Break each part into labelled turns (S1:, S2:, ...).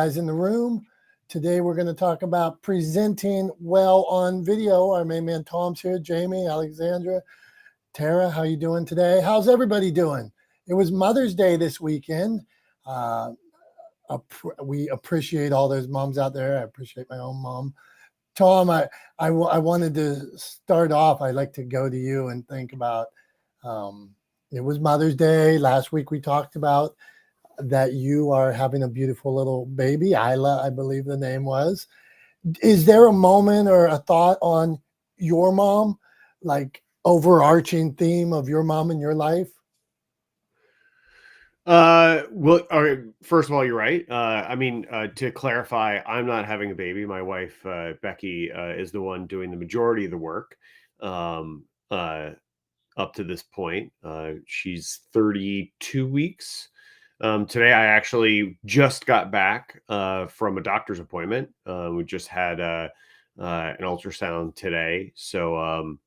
S1: guys in the room. Today we're going to talk about presenting well on video. Our main man Tom's here, Jamie, Alexandra, Tara. How you doing today? How's everybody doing? It was Mother's Day this weekend. We appreciate all those moms out there. I appreciate my own mom. Tom, I wanted to start off. I'd like to go to you and think about, it was Mother's Day. Last week we talked about that you are having a beautiful little baby, Isla, I believe the name was. Is there a moment or a thought on your mom, like overarching theme of your mom in your life?
S2: Well, all right, first of all, you're right. To clarify, I'm not having a baby. My wife, Becky, is the one doing the majority of the work. Up to this point, she's 32 weeks. Today, I actually just got back from a doctor's appointment. We just had an ultrasound today, so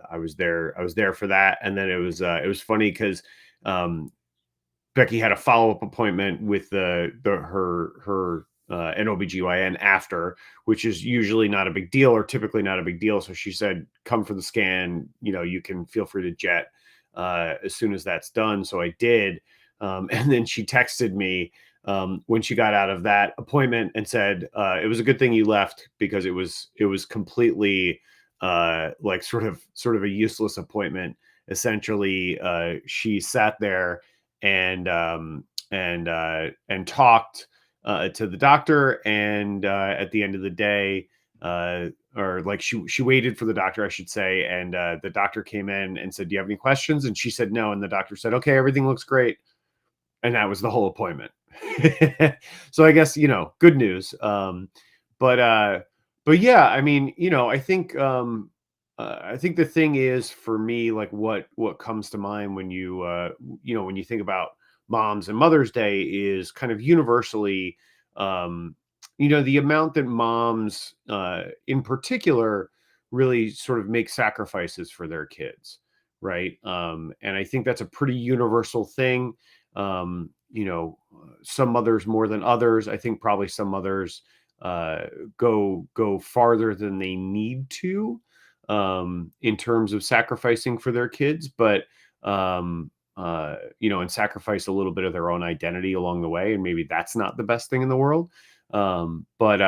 S2: I was there. I was there for that, and then it was funny because Becky had a follow-up appointment with her an OBGYN after, which is usually not a big deal or typically not a big deal. So she said, come for the scan. You can feel free to jet as soon as that's done. So I did. And then she texted me when she got out of that appointment and said, it was a good thing you left because it was completely like sort of a useless appointment. Essentially, she sat there and talked to the doctor, and at the end of the day, or like she waited for the doctor, I should say, and the doctor came in and said, "Do you have any questions?" And she said no, and the doctor said, "Okay, everything looks great," and that was the whole appointment. So I guess good news. But yeah, I mean, I think the thing is for me, like what comes to mind when when you think about moms and Mother's Day is kind of universally, the amount that moms, in particular, really sort of make sacrifices for their kids, right? And I think that's a pretty universal thing. Some mothers more than others. I think probably some mothers go farther than they need to in terms of sacrificing for their kids, but and sacrifice a little bit of their own identity along the way, and maybe that's not the best thing in the world. But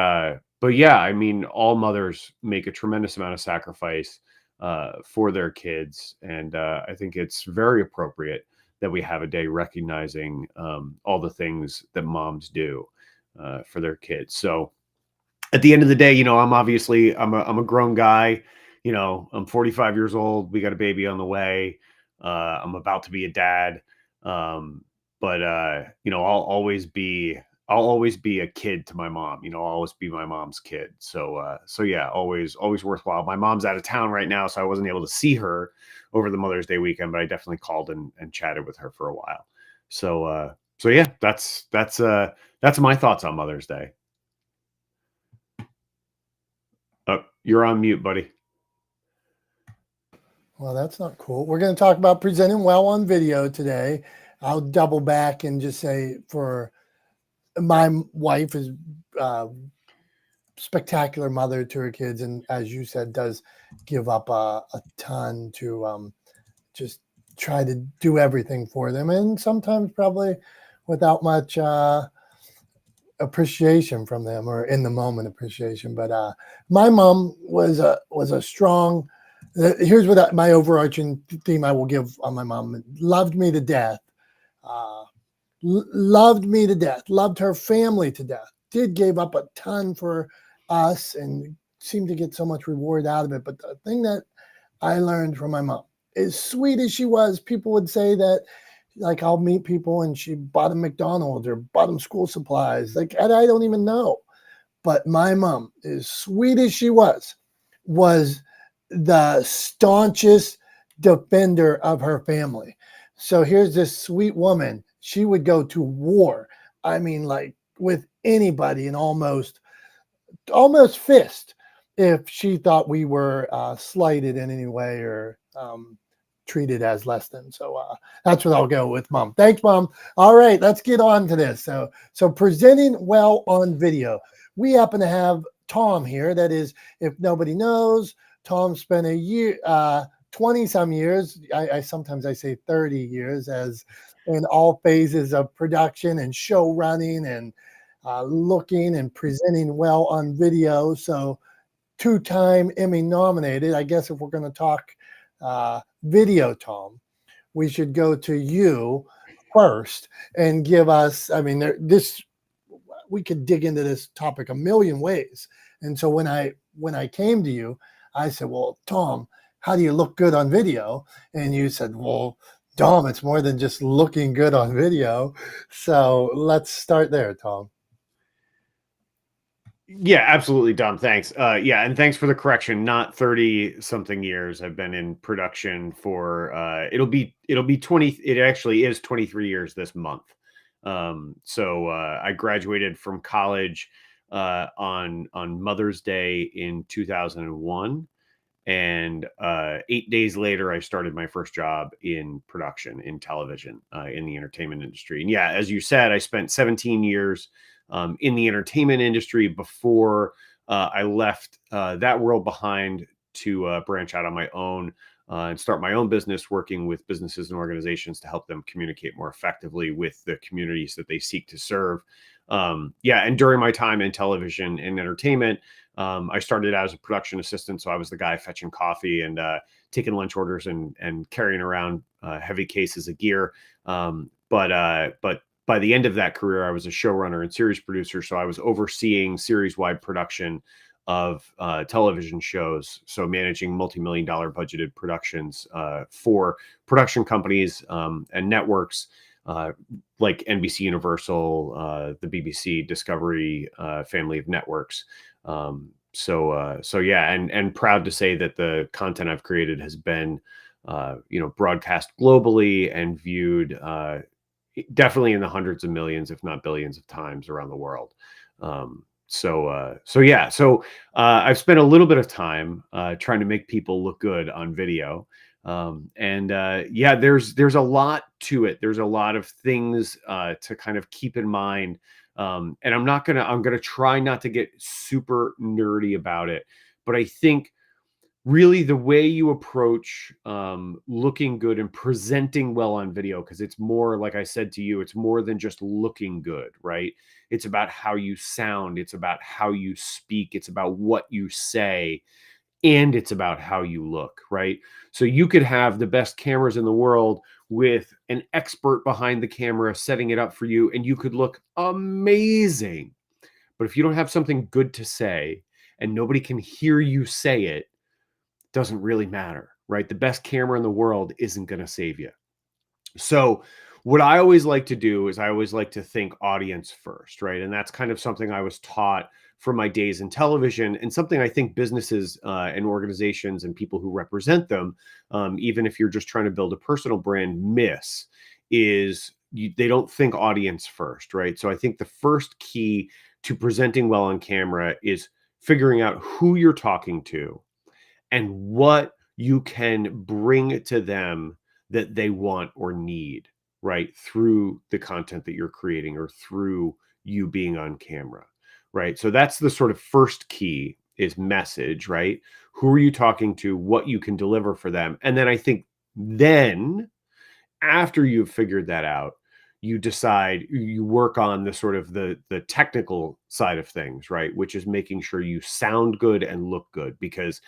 S2: yeah, I mean, all mothers make a tremendous amount of sacrifice for their kids, and I think it's very appropriate that we have a day recognizing all the things that moms do for their kids. So at the end of the day, I'm a grown guy. I'm 45 years old. We got a baby on the way. I'm about to be a dad. But I'll always be a kid to my mom. I'll always be my mom's kid. So yeah, always worthwhile. My mom's out of town right now, so I wasn't able to see her over the Mother's Day weekend, but I definitely called and chatted with her for a while. So yeah, that's my thoughts on Mother's Day. Oh, you're on mute, buddy.
S1: Well, that's not cool. We're going to talk about presenting well on video today. I'll double back and just say for my wife is spectacular mother to her kids. And as you said, does give up a ton to just try to do everything for them. And sometimes probably without much appreciation from them or in the moment appreciation. But my mom was a strong, here's what my overarching theme I will give on my mom. Loved me to death. Loved me to death. Loved her family to death. Gave up a ton for us and seemed to get so much reward out of it. But the thing that I learned from my mom, as sweet as she was, people would say that, like, I'll meet people and she bought them McDonald's or bought them school supplies. Like, I don't even know. But my mom, as sweet as she was the staunchest defender of her family. So here's this sweet woman. She would go to war. I mean, like with anybody and almost fist if she thought we were slighted in any way or treated as less than. So that's what I'll go with, Mom. Thanks, Mom. All right, let's get on to this. So presenting well on video. We happen to have Tom here. That is, if nobody knows, Tom spent a year, 20 some years. I sometimes I say 30 years as in all phases of production and show running and looking and presenting well on video. So 2-time Emmy nominated. I guess if we're going to talk video, Tom, we should go to you first and give us, I mean, we could dig into this topic a million ways. And so when I came to you, I said, well, Tom, how do you look good on video? And you said, well, Tom, it's more than just looking good on video. So let's start there, Tom.
S2: Yeah, absolutely, Dom. Thanks. Yeah, and thanks for the correction. Not 30 something years. I've been in production for it'll be 20, it actually is 23 years this month. So I graduated from college on Mother's Day in 2001. And 8 days later, I started my first job in production in television in the entertainment industry. And yeah, as you said, I spent 17 years in the entertainment industry before I left that world behind to branch out on my own and start my own business, working with businesses and organizations to help them communicate more effectively with the communities that they seek to serve. Yeah, and during my time in television and entertainment, I started out as a production assistant, so I was the guy fetching coffee and taking lunch orders and carrying around heavy cases of gear. But by the end of that career, I was a showrunner and series producer, so I was overseeing series-wide production of television shows, so managing multi-million-dollar budgeted productions for production companies and networks like NBC Universal, the BBC, Discovery family of networks. So yeah, and proud to say that the content I've created has been, broadcast globally and viewed definitely in the hundreds of millions, if not billions of times around the world. So yeah, I've spent a little bit of time trying to make people look good on video. Yeah, there's a lot to it. There's a lot of things to kind of keep in mind. And I'm going to try not to get super nerdy about it, but I think really the way you approach looking good and presenting well on video, because it's more, like I said to you, it's more than just looking good, right? It's about how you sound. It's about how you speak. It's about what you say. And it's about how you look, right? So you could have the best cameras in the world with an expert behind the camera setting it up for you, and you could look amazing. But if you don't have something good to say and nobody can hear you say it, doesn't really matter, right? The best camera in the world isn't going to save you. So what I always like to do is I always like to think audience first, right? And that's kind of something I was taught from my days in television, and something I think businesses and organizations and people who represent them, even if you're just trying to build a personal brand, miss is they don't think audience first, right? So I think the first key to presenting well on camera is figuring out who you're talking to and what you can bring to them that they want or need, right? Through the content that you're creating or through you being on camera, right? So that's the sort of first key is message, right? Who are you talking to? What you can deliver for them. And then I think then after you've figured that out, you decide, you work on the sort of the technical side of things, right? Which is making sure you sound good and look good, because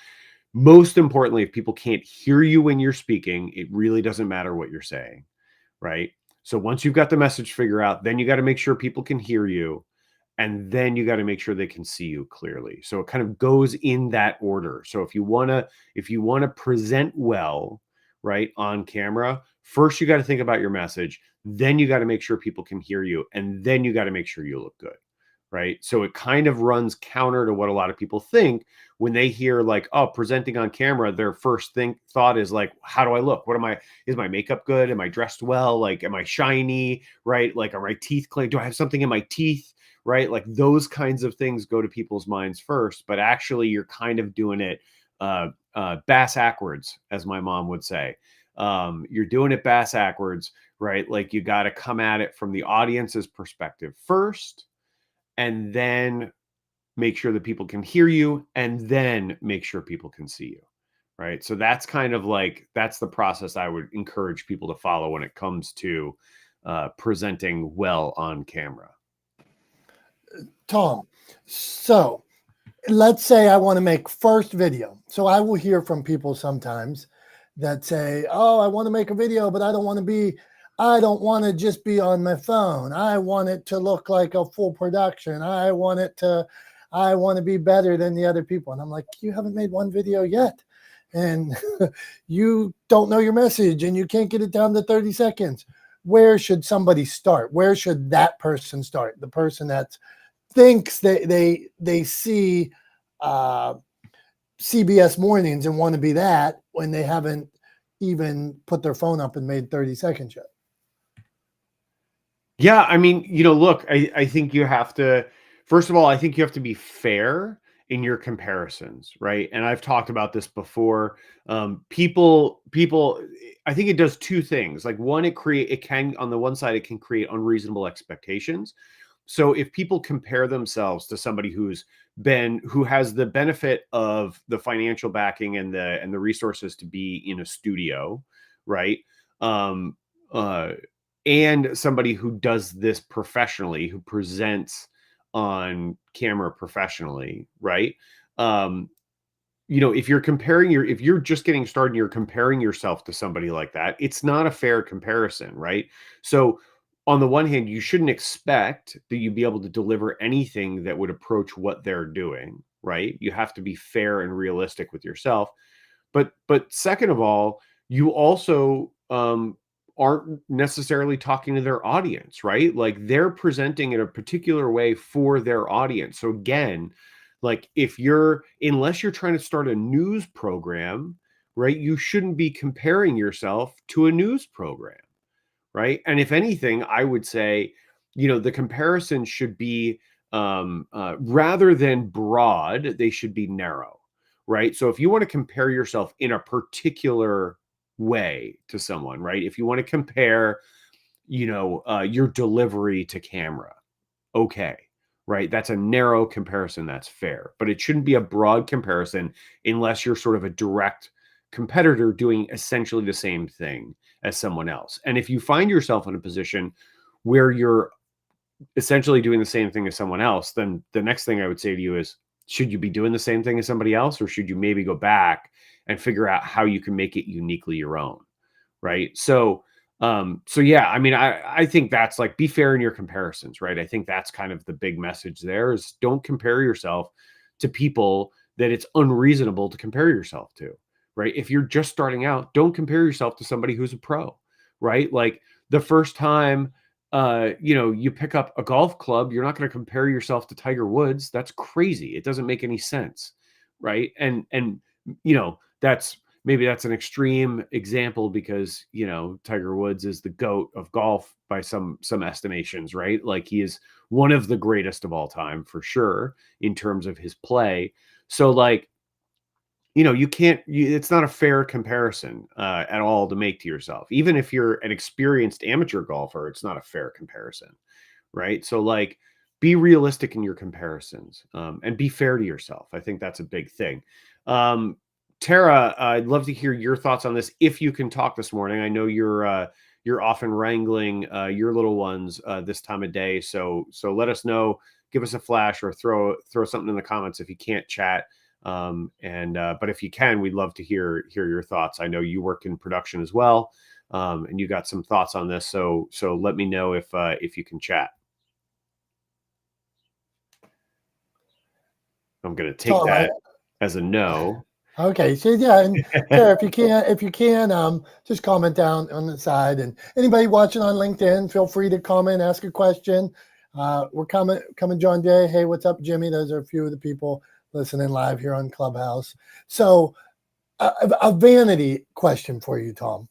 S2: most importantly, if people can't hear you when you're speaking, it really doesn't matter what you're saying, right? So once you've got the message figured out, then you got to make sure people can hear you, and then you got to make sure they can see you clearly. So it kind of goes in that order. So if you want to present well, right, on camera, first you got to think about your message, then you got to make sure people can hear you, and then you got to make sure you look good. Right. So it kind of runs counter to what a lot of people think when they hear like, oh, presenting on camera, their first thought is like, how do I look? Is my makeup good? Am I dressed well? Like, am I shiny? Right. Like, are my teeth clean? Do I have something in my teeth? Right. Like those kinds of things go to people's minds first, but actually you're kind of doing it bass backwards, as my mom would say. You're doing it bass backwards, right? Like you got to come at it from the audience's perspective first, and then make sure that people can hear you, and then make sure people can see you. Right. So that's kind of like, that's the process I would encourage people to follow when it comes to presenting well on camera.
S1: Tom, so let's say I want to make first video. So I will hear from people sometimes that say, oh, I want to make a video, but I don't want to just be on my phone. I want it to look like a full production. I want to be better than the other people. And I'm like, you haven't made one video yet. And you don't know your message and you can't get it down to 30 seconds. Where should somebody start? Where should that person start? The person that thinks they see CBS Mornings and want to be that when they haven't even put their phone up and made 30 seconds yet.
S2: Yeah, I mean, look, I think you have to, first of all, I think you have to be fair in your comparisons, right? And I've talked about this before. People, I think it does two things. Like one, it can, on the one side, it can create unreasonable expectations. So if people compare themselves to somebody who has the benefit of the financial backing and the resources to be in a studio, right? And somebody who does this professionally, who presents on camera professionally, right? If you're just getting started and you're comparing yourself to somebody like that, it's not a fair comparison, right? So on the one hand, you shouldn't expect that you'd be able to deliver anything that would approach what they're doing, right? You have to be fair and realistic with yourself. But second of all, you also aren't necessarily talking to their audience, right? Like they're presenting in a particular way for their audience. So again, like unless you're trying to start a news program, right, you shouldn't be comparing yourself to a news program, right? And if anything, I would say, the comparison should be rather than broad, they should be narrow, right? So if you want to compare yourself in a particular way to someone, right? If you want to compare, your delivery to camera, okay, right? That's a narrow comparison. That's fair, but it shouldn't be a broad comparison unless you're sort of a direct competitor doing essentially the same thing as someone else. And if you find yourself in a position where you're essentially doing the same thing as someone else, then the next thing I would say to you is, should you be doing the same thing as somebody else, or should you maybe go back and figure out how you can make it uniquely your own, right? So yeah, I mean, I think that's like, be fair in your comparisons, right? I think that's kind of the big message there, is don't compare yourself to people that it's unreasonable to compare yourself to, right? If you're just starting out, don't compare yourself to somebody who's a pro, right? Like the first time you pick up a golf club, you're not going to compare yourself to Tiger Woods. That's crazy. It doesn't make any sense, right? And that's an extreme example because Tiger Woods is the GOAT of golf by some estimations, right? Like he is one of the greatest of all time for sure in terms of his play. So like, it's not a fair comparison at all to make to yourself. Even if you're an experienced amateur golfer, it's not a fair comparison, right? So like, be realistic in your comparisons and be fair to yourself. I think that's a big thing. Tara, I'd love to hear your thoughts on this. If you can talk this morning, I know you're often wrangling your little ones this time of day. So let us know, give us a flash or throw something in the comments if you can't chat. But if you can, we'd love to hear your thoughts. I know you work in production as well, and you got some thoughts on this. So let me know if you can chat. I'm going to take that as a no.
S1: Okay, so yeah, and Tara, if you can, just comment down on the side. And anybody watching on LinkedIn, feel free to comment, ask a question. We're coming, John Day. Hey, what's up, Jimmy? Those are a few of the people listening live here on Clubhouse. So a vanity question for you, Tom.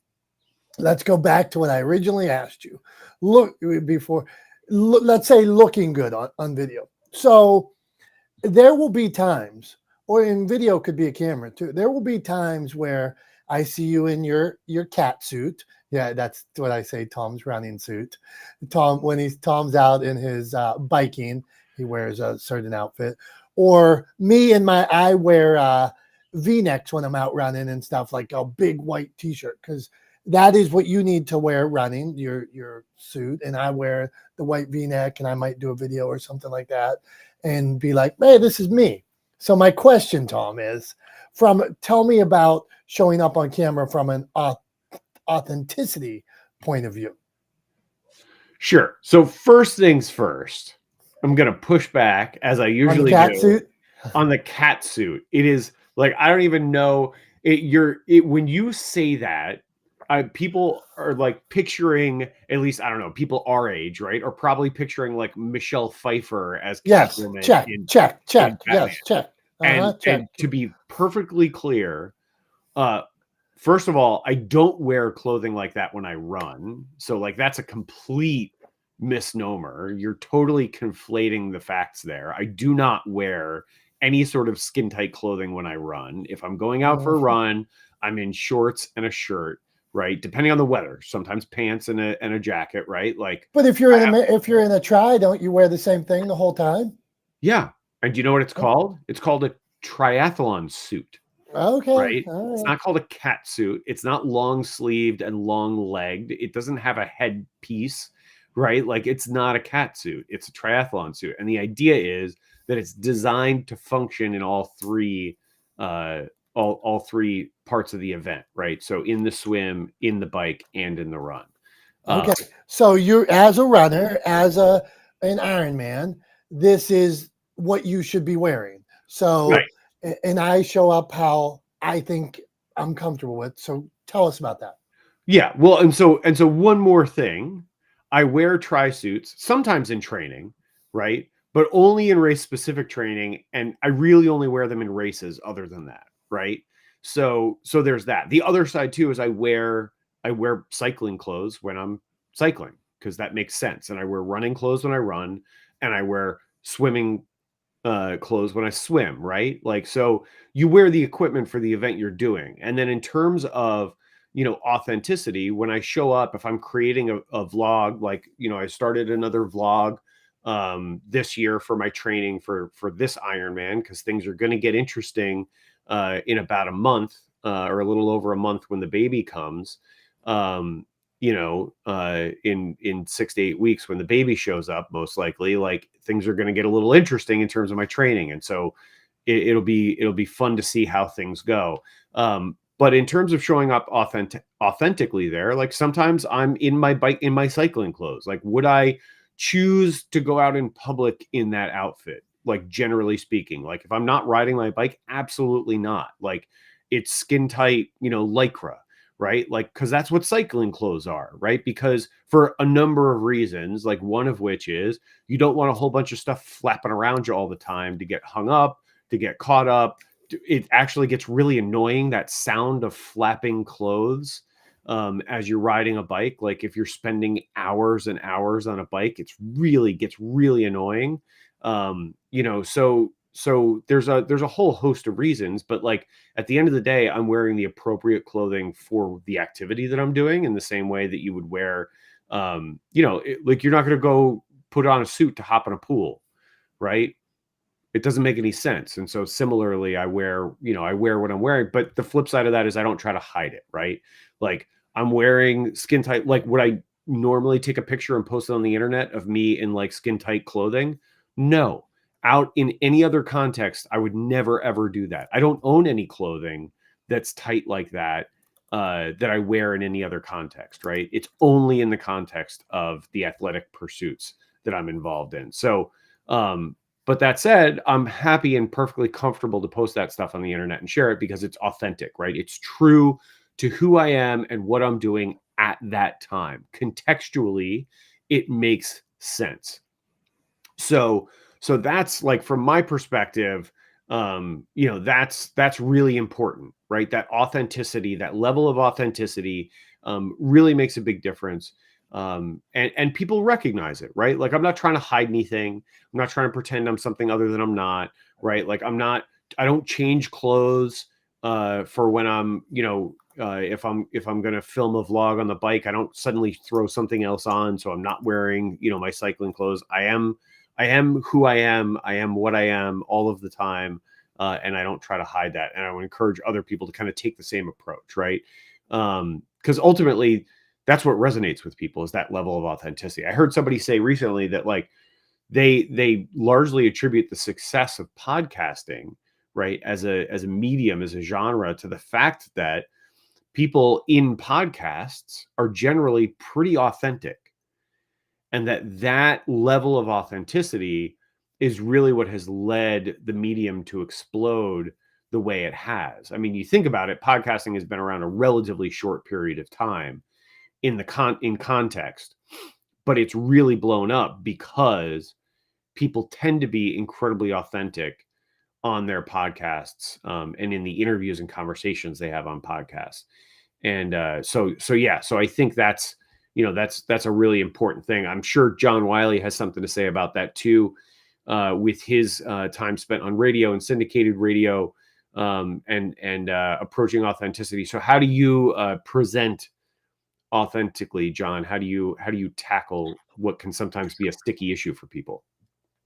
S1: Let's go back to what I originally asked you. Let's say looking good on video. So there will be times, or in video could be a camera too, there will be times where I see you in your Catsuit. Yeah, that's what I say, Tom's running suit. Tom's out in his biking, he wears a certain outfit. Or me and I wear V-necks when I'm out running and stuff, like a big white t-shirt, because that is what you need to wear running, your suit. And I wear the white V-neck, and I might do a video or something like that and be like, hey, this is me. So my question, Tom, is tell me about showing up on camera from an authenticity point of view.
S2: Sure. So first things first, I'm going to push back, as I usually do, on the Catsuit. It is like, I don't even know it. When you say that, people are like picturing, at least, I don't know, people our age, right, are probably picturing like Michelle Pfeiffer as Catwoman.
S1: Check.
S2: In
S1: Yes, check.
S2: And to be perfectly clear, first of all, I don't wear clothing like that when I run. So like, that's a complete misnomer. You're totally conflating the facts there. I do not wear any sort of skin tight clothing when I run. If I'm going out for a run, I'm in shorts and a shirt, right? Depending on the weather, sometimes pants and a jacket, right? Like,
S1: but if you're in a tri, don't you wear the same thing the whole time?
S2: Yeah. And do you know what it's called? It's called a triathlon suit.
S1: Okay.
S2: Right?
S1: All right.
S2: It's not called a Catsuit. It's not long sleeved and long legged. It doesn't have a headpiece, right? Like, it's not a Catsuit. It's a triathlon suit. And the idea is that it's designed to function in all three all three parts of the event, right? So in the swim, in the bike, and in the run.
S1: Okay. So you're, as a runner, as an Ironman, this is what you should be wearing. So
S2: Right.
S1: And I show up how I think I'm comfortable with. So tell us about that.
S2: Yeah. Well, and so one more thing, I wear tri-suits sometimes in training, right? But only in race specific training. And I really only wear them in races other than that. Right. So there's that. The other side too is I wear cycling clothes when I'm cycling, because that makes sense. And I wear running clothes when I run, and I wear swimming clothes when I swim, right? Like, so you wear the equipment for the event you're doing. And then in terms of, authenticity, when I show up, if I'm creating a vlog, like, I started another vlog this year for my training for this Ironman, because things are going to get interesting in about a month or a little over a month when the baby comes. In 6 to 8 weeks, when the baby shows up, most likely, like, things are going to get a little interesting in terms of my training. And so it'll be fun to see how things go. But in terms of showing up authentically there, like, sometimes I'm in my cycling clothes. Like, would I choose to go out in public in that outfit? Like, generally speaking, like, if I'm not riding my bike, absolutely not. Like, it's skin tight, Lycra, right? Like, because that's what cycling clothes are, right? Because for a number of reasons, like, one of which is you don't want a whole bunch of stuff flapping around you all the time to get hung up, to get caught up. It actually gets really annoying, that sound of flapping clothes as you're riding a bike. Like, if you're spending hours and hours on a bike, gets really annoying. So there's a whole host of reasons, but, like, at the end of the day, I'm wearing the appropriate clothing for the activity that I'm doing, in the same way that you would wear, like, you're not going to go put on a suit to hop in a pool, right? It doesn't make any sense. And so similarly, I wear what I'm wearing, but the flip side of that is I don't try to hide it, right? Like, I'm wearing skin tight. Like, would I normally take a picture and post it on the internet of me in, like, skin tight clothing? No. Out in any other context, I would never ever do that. I don't own any clothing that's tight like that that I wear in any other context, right? It's only in the context of the athletic pursuits that I'm involved in. So but that said, I'm happy and perfectly comfortable to post that stuff on the internet and share it, because it's authentic, right? It's true to who I am and what I'm doing at that time. Contextually, it makes sense. So that's, like, from my perspective, that's really important, right? That authenticity, that level of authenticity really makes a big difference. And people recognize it, right? Like, I'm not trying to hide anything. I'm not trying to pretend I'm something other than I'm not, right? Like, I don't change clothes for when I'm, if I'm going to film a vlog on the bike, I don't suddenly throw something else on. So I'm not wearing, my cycling clothes. I am who I am. I am what I am all of the time. And I don't try to hide that. And I would encourage other people to kind of take the same approach, right? Because ultimately, that's what resonates with people, is that level of authenticity. I heard somebody say recently that like they largely attribute the success of podcasting, right, as a medium, as a genre, to the fact that people in podcasts are generally pretty authentic, and that level of authenticity is really what has led the medium to explode the way it has. I mean, you think about it, podcasting has been around a relatively short period of time in context, but it's really blown up because people tend to be incredibly authentic on their podcasts, and in the interviews and conversations they have on podcasts. And so I think that's a really important thing. I'm sure John Wiley has something to say about that too, with his time spent on radio and syndicated radio, and approaching authenticity. So how do you present authentically, John? How do you tackle what can sometimes be a sticky issue for people?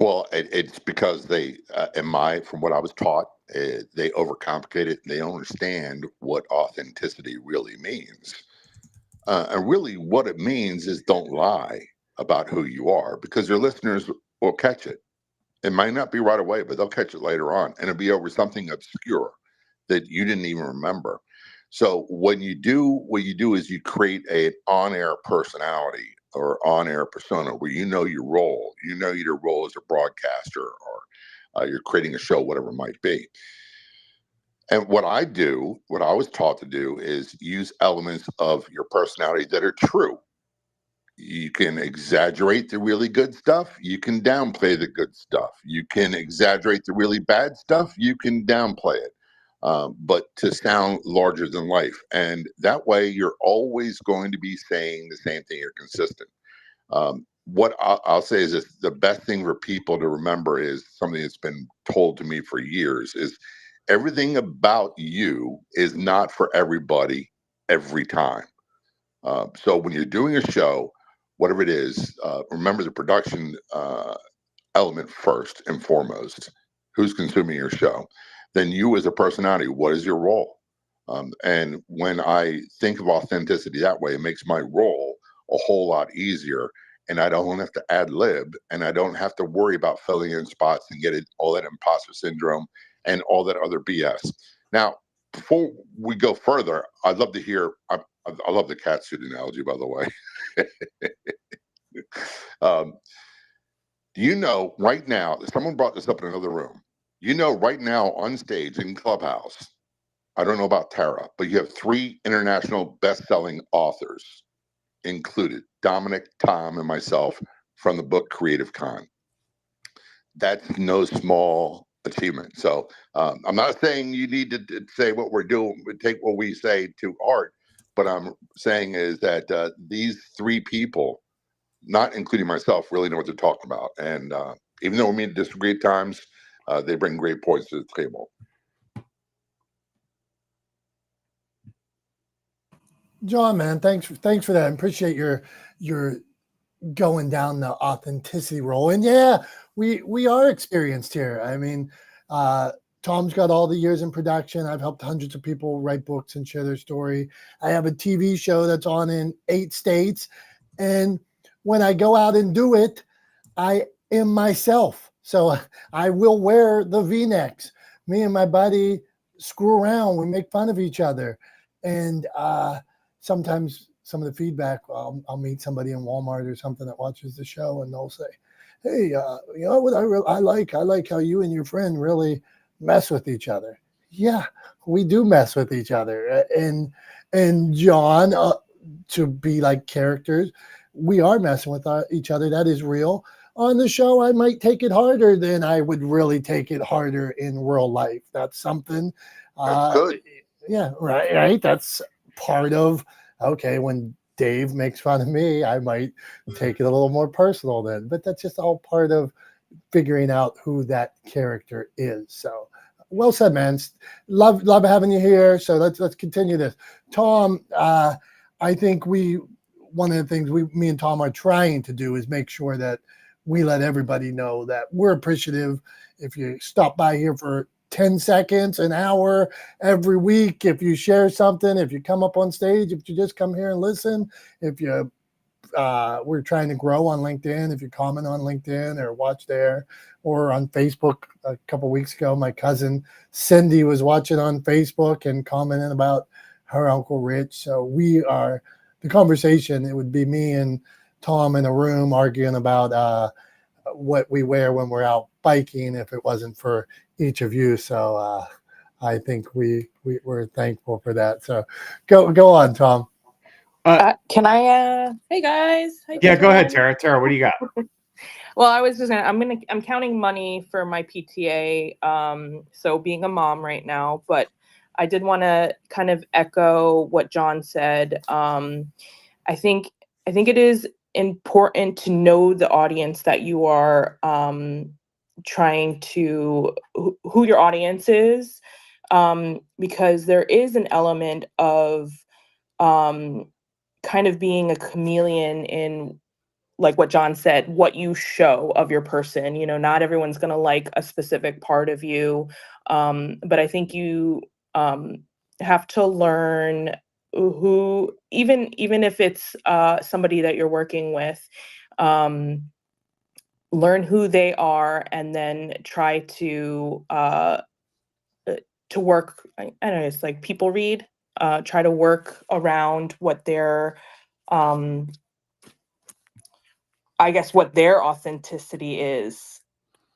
S3: Well, it's because from what I was taught, they overcomplicate it. They don't understand what authenticity really means. And really, what it means is don't lie about who you are, because your listeners will catch it. It might not be right away, but they'll catch it later on, and it'll be over something obscure that you didn't even remember. So when you do, what you do is you create an on-air personality or on-air persona where you know your role. You know your role as a broadcaster, or you're creating a show, whatever it might be. And what I was taught to do, is use elements of your personality that are true. You can exaggerate the really good stuff. You can downplay the good stuff. You can exaggerate the really bad stuff. You can downplay it, but to sound larger than life. And that way, you're always going to be saying the same thing. You're consistent. What I'll say is this: the best thing for people to remember is something that's been told to me for years: is everything about you is not for everybody every time. So when you're doing a show, whatever it is, remember the production element first and foremost. Who's consuming your show? Then you as a personality, what is your role? And when I think of authenticity that way, it makes my role a whole lot easier. And I don't have to ad lib, and I don't have to worry about filling in spots and getting all that imposter syndrome and all that other BS. Now, before we go further, I'd love to hear. I love the catsuit analogy, by the way. um, do you know right now? Someone brought this up in another room. You know, right now on stage in Clubhouse, I don't know about Tara, but you have 3 international best-selling authors included: Dominick, Tom, and myself, from the book Creative Con. That's no small achievement. So I'm not saying you need to say what we're doing, take what we say to heart. But I'm saying is that these 3 people, not including myself, really know what they're talking about. And even though we may disagree at times, they bring great points to the table.
S1: John, man, thanks for that. I appreciate your going down the authenticity role. And yeah, we are experienced here. I mean, Tom's got all the years in production. I've helped hundreds of people write books and share their story. I have a TV show that's on in 8 states. And when I go out and do it, I am myself. So I will wear the V-necks. Me and my buddy screw around. We make fun of each other. And sometimes some of the feedback, I'll meet somebody in Walmart or something that watches the show, and they'll say, "Hey, you know what I like how you and your friend really mess with each other." Yeah, we do mess with each other, and John, to be like characters, we are messing with each other. That is real. On the show, I might take it harder than I would really take it harder in real life. That's something.
S3: That's good.
S1: Yeah, right. That's part of. Okay, when Dave makes fun of me, I might take it a little more personal then. But that's just all part of figuring out who that character is. So well said, man. Love having you here. So let's continue this. Tom, I think one of the things me and Tom are trying to do is make sure that we let everybody know that we're appreciative. If you stop by here for 10 seconds, an hour every week, if you share something, if you come up on stage, if you just come here and listen, if you we're trying to grow on LinkedIn. If you comment on LinkedIn or watch there, or on Facebook. A couple weeks ago, my cousin Cindy was watching on Facebook and commenting about her Uncle Rich. So the conversation, it would be me and Tom in a room arguing about what we wear when we're out biking if it wasn't for each of you. So I think we're thankful for that. So go on, Tom.
S4: Can I? Hey guys. How you
S2: Yeah, go ahead,
S4: doing?
S2: Tara. Tara, what do you got?
S4: Well, I was just I'm counting money for my PTA. So being a mom right now, but I did want to kind of echo what John said. I think it is important to know the audience that you are trying to who your audience is, because there is an element of kind of being a chameleon in, like what John said, what you show of your person. Not everyone's going to like a specific part of you. But I think you have to learn who, even if it's somebody that you're working with, learn who they are, and then try to work. I don't know, it's like people read, try to work around what their I guess what their authenticity is.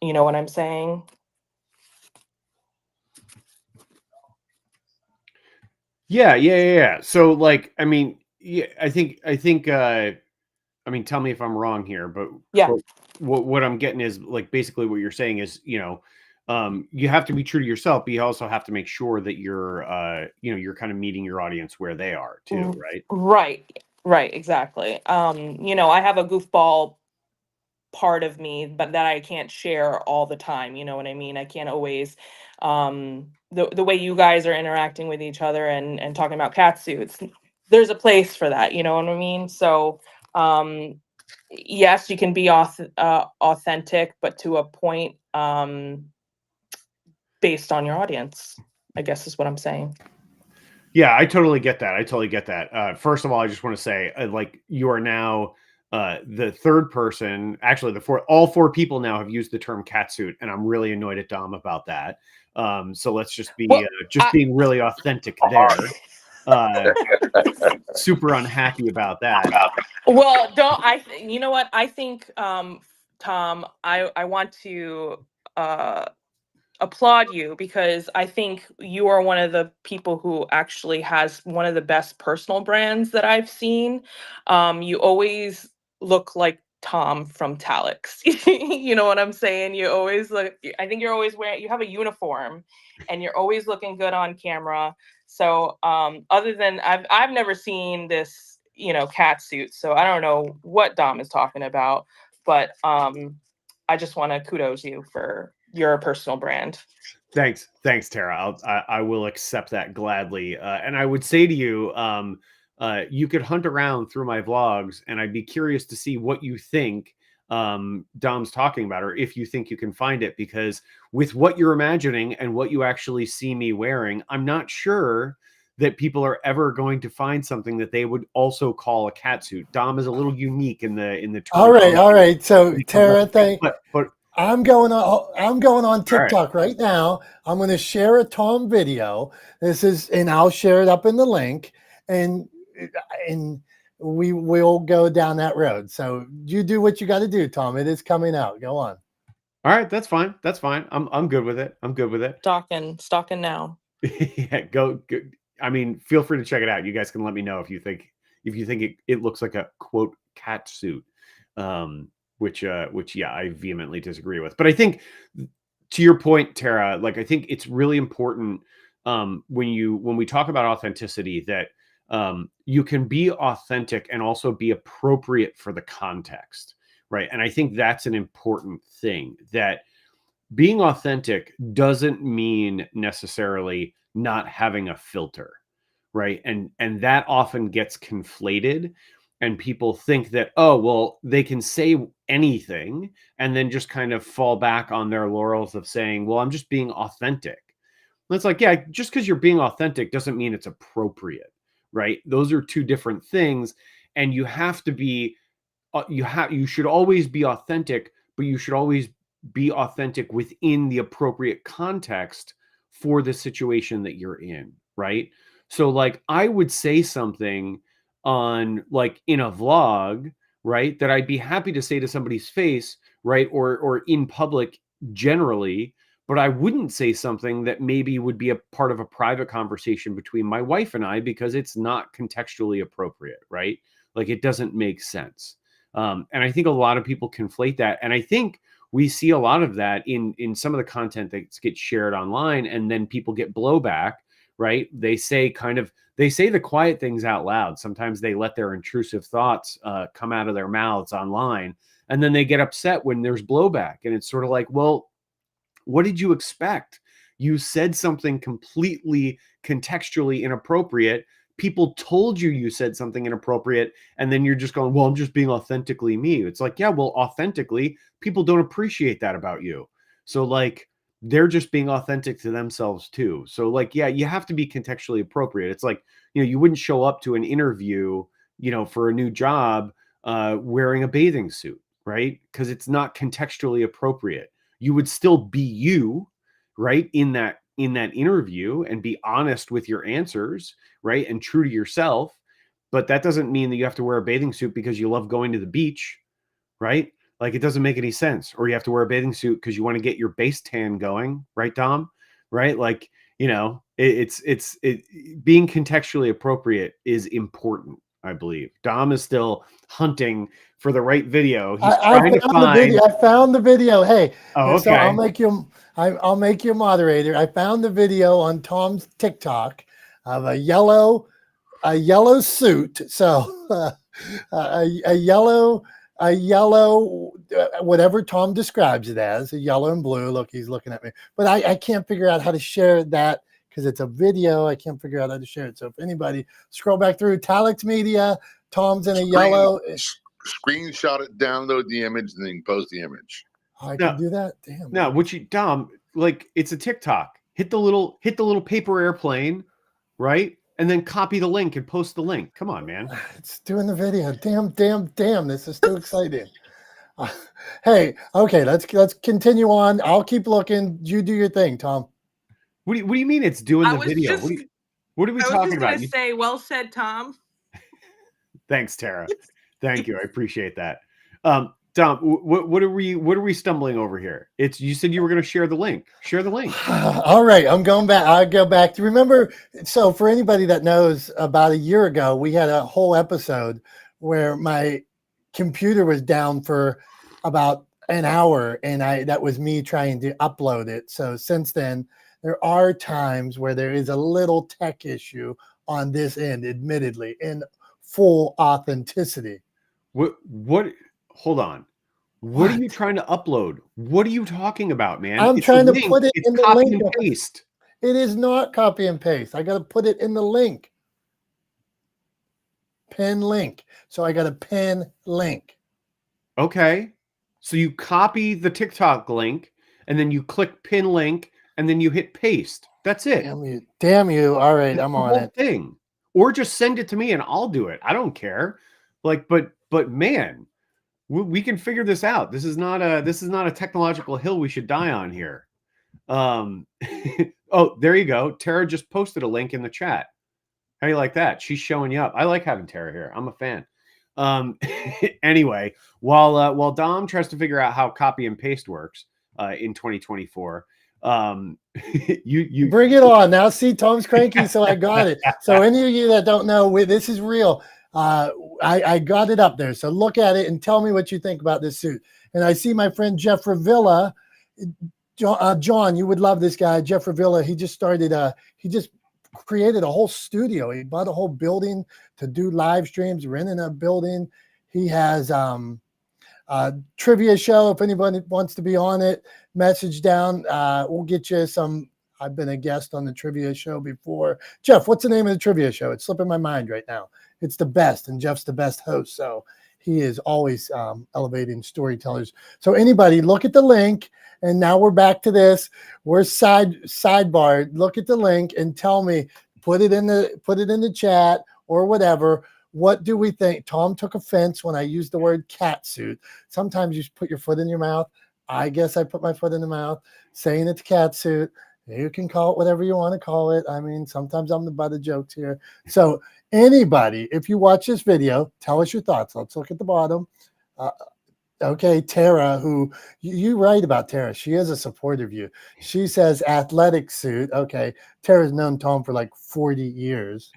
S4: You know what I'm saying?
S2: Yeah. So like, I mean, yeah, I think I mean, tell me if I'm wrong here, but
S4: Yeah.
S2: what I'm getting is like basically what you're saying is, you have to be true to yourself, but you also have to make sure that you're kind of meeting your audience where they are too, right?
S4: Right, exactly. I have a goofball part of me, but that I can't share all the time. You know what I mean? I can't always, the way you guys are interacting with each other and talking about catsuits, there's a place for that. You know what I mean? So, yes, you can be authentic, but to a point, based on your audience, I guess is what I'm saying.
S2: Yeah, I totally get that. First of all, I just want to say, like, you are now the third person. Actually, all four people now have used the term catsuit, and I'm really annoyed at Dom about that. So let's just be being really authentic there. Super unhappy about that.
S4: Well, you know what? I think, Tom, I want to applaud you, because I think you are one of the people who actually has one of the best personal brands that I've seen. You always look like Tom from Talex. You know what I'm saying? You always look, I think you're always you have a uniform and you're always looking good on camera. So, other than I've never seen this, cat suit. So I don't know what Dom is talking about, but, I just want to kudos you for your personal brand.
S2: Thanks, Tara. I will accept that gladly. And I would say to you, you could hunt around through my vlogs, and I'd be curious to see what you think Dom's talking about, or if you think you can find it, because with what you're imagining and what you actually see me wearing, I'm not sure that people are ever going to find something that they would also call a catsuit. Dom is a little unique in the term.
S1: All right. So Tara,
S2: but
S1: I'm going on TikTok right now. I'm going to share a Tom video. And I'll share it up in the link, and we will go down that road. So you do what you got to do, Tom. It is coming out. Go on.
S2: All right, that's fine. I'm good with it.
S4: Stalking now.
S2: Yeah, go. I mean, feel free to check it out. You guys can let me know if you think it looks like a quote cat suit, which yeah, I vehemently disagree with. But I think, to your point, Tara, like, I think it's really important when we talk about authenticity, that you can be authentic and also be appropriate for the context, right? And I think that's an important thing, that being authentic doesn't mean necessarily not having a filter, right? And that often gets conflated, and people think that, oh, well, they can say anything and then just kind of fall back on their laurels of saying, well, I'm just being authentic. And it's like, yeah, just because you're being authentic doesn't mean it's appropriate, right? Those are two different things, and you have to be you should always be authentic, but you should always be authentic within the appropriate context for the situation that you're in, right? So like I would say something on like in a vlog, right, that I'd be happy to say to somebody's face, right, or in public generally, but I wouldn't say something that maybe would be a part of a private conversation between my wife and I because it's not contextually appropriate, right? Like it doesn't make sense. And I think a lot of people conflate that. And I think we see a lot of that in some of the content that gets shared online, and then people get blowback, right? They say the quiet things out loud. Sometimes they let their intrusive thoughts come out of their mouths online, and then they get upset when there's blowback. And it's sort of like, well, what did you expect? You said something completely contextually inappropriate. People told you said something inappropriate, and then you're just going, well, I'm just being authentically me. It's like, yeah, well, authentically, people don't appreciate that about you. So like, they're just being authentic to themselves too. So like, yeah, you have to be contextually appropriate. It's like, you wouldn't show up to an interview, for a new job, wearing a bathing suit, right? Because it's not contextually appropriate. You would still be you, right, in that interview, and be honest with your answers, right, and true to yourself. But that doesn't mean that you have to wear a bathing suit because you love going to the beach, right? Like it doesn't make any sense. Or you have to wear a bathing suit because you want to get your base tan going, right, Dom? Right? Like, it's being contextually appropriate is important, I believe. Dom is still hunting for the right video. He's trying to find.
S1: I found the video. Hey,
S2: Oh,
S1: so
S2: okay.
S1: I'll make you a moderator. I found the video on Tom's TikTok of a yellow suit. So a yellow, whatever Tom describes it as, a yellow and blue. Look, he's looking at me. But I can't figure out how to share that because it's a video. I can't figure out how to share it. So if anybody scroll back through Talex Media, Tom's in a yellow.
S3: Screenshot it, download the image, and then post the image.
S1: I can do that. Damn.
S2: No, Dom, like it's a TikTok. Hit the little paper airplane, right? And then copy the link and post the link. Come on, man.
S1: It's doing the video. Damn. This is too exciting. Hey, okay, let's continue on. I'll keep looking. You do your thing, Tom.
S2: What do you mean it's doing the video? What are we talking about?
S4: I was just going to say, well said, Tom.
S2: Thanks, Tara. Thank you. I appreciate that. Dom, what are we stumbling over here? You said you were going to share the link. Share the link.
S1: All right, I'm going back. I'll go back to remember. So for anybody that knows, about a year ago, we had a whole episode where my computer was down for about an hour, and that was me trying to upload it. So since then, there are times where there is a little tech issue on this end, admittedly, in full authenticity.
S2: What? Hold on. What are you trying to upload? What are you talking about, man?
S1: I'm trying to put it in the link.
S2: And paste.
S1: It is not copy and paste. I got to put it in the link. Pin link. So I got to pin link.
S2: Okay. So you copy the TikTok link, and then you click pin link, and then you hit paste. That's it.
S1: Damn you. All right, I'm on it.
S2: Thing. Or just send it to me and I'll do it. I don't care. Like, but man, we can figure this out. This is not a technological hill we should die on here. Oh, there you go. Tara just posted a link in the chat. How do you like that? She's showing you up. I like having Tara here. I'm a fan. Anyway, while Dom tries to figure out how copy and paste works in 2024, you
S1: bring it on. Now see, Tom's cranky, so I got it. So any of you that don't know, this is real. I got it up there. So look at it and tell me what you think about this suit. And I see my friend Jeff Ravilla. John, you would love this guy, Jeff Ravilla. He just created a whole studio. He bought a whole building to do live streams, renting a building. He has a trivia show if anybody wants to be on it. message down. We'll get you some. I've been a guest on the trivia show before. Jeff, what's the name of the trivia show? It's slipping my mind right now. It's the best, and Jeff's the best host. So he is always elevating storytellers. So anybody, look at the link. And now we're back to this. We're sidebar. Look at the link and tell me. Put it in the chat or whatever. What do we think? Tom took offense when I used the word catsuit. Sometimes you put your foot in your mouth. I guess I put my foot in the mouth, saying it's catsuit. You can call it whatever you want to call it. I mean, sometimes I'm the butt of jokes here. So anybody, if you watch this video, tell us your thoughts. Let's look at the bottom. Okay, Tara, who you write about Tara. She is a supporter of you. She says athletic suit. Okay, Tara's known Tom for like 40 years.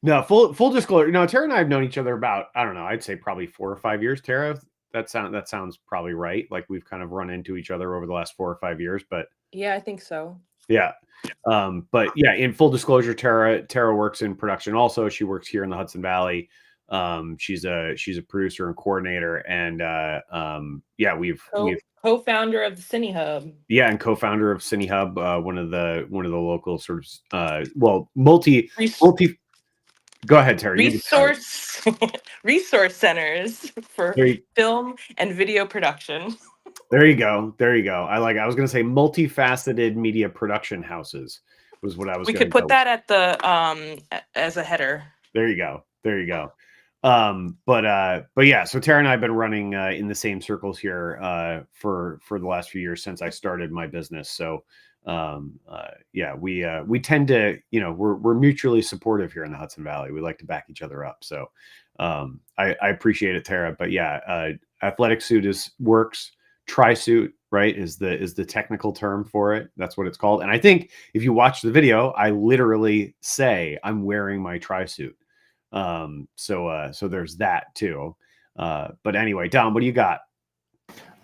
S2: No, full disclosure. No, Tara and I have known each other about, I don't know, I'd say probably 4 or 5 years. Tara, that sounds probably right. Like we've kind of run into each other over the last 4 or 5 years, but
S4: Yeah, I think so.
S2: yeah. But yeah, in full disclosure, Tara works in production. Also, she works here in the Hudson Valley. She's a producer and coordinator, and yeah, we've
S4: co-founder of the Cine Hub.
S2: Yeah, and co-founder of Cine Hub, one of the local sort of multi. Go ahead, Tara.
S4: Resource centers for film and video production.
S2: There you go. I was going to say multifaceted media production houses was what I was.
S4: We could put that at the as a header.
S2: There you go. But yeah, so Tara and I have been running in the same circles here for the last few years since I started my business. So yeah, we tend to, we're mutually supportive here in the Hudson Valley. We like to back each other up. So I appreciate it, Tara. But yeah, athletic suit works. Tri-suit, right, is the technical term for it. That's what it's called. And I think if you watch the video, I literally say I'm wearing my tri-suit. So there's that too. But anyway, Dom, what do you got?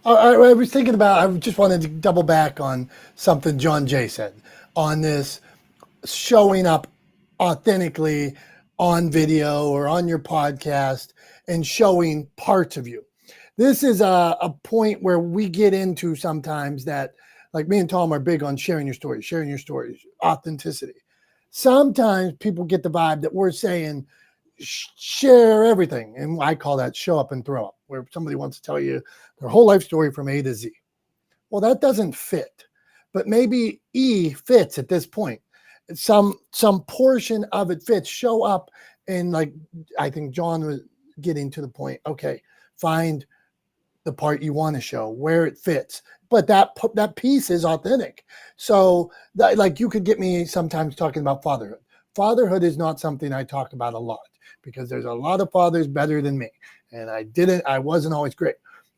S1: I was thinking about, I just wanted to double back on something John Jay said on this showing up authentically on video or on your podcast and showing parts of you. This is a point where we get into sometimes that, like me and Tom are big on sharing your stories, authenticity. Sometimes people get the vibe that we're saying, share everything. And I call that show up and throw up, where somebody wants to tell you their whole life story from A to Z. Well, that doesn't fit, but maybe E fits at this point. Some portion of it fits. Show up, and like I think John was getting to the point. Okay, find the part you want to show, where it fits, but that piece is authentic. So like you could get me sometimes talking about fatherhood. Fatherhood is not something I talk about a lot because there's a lot of fathers better than me, and I wasn't always great.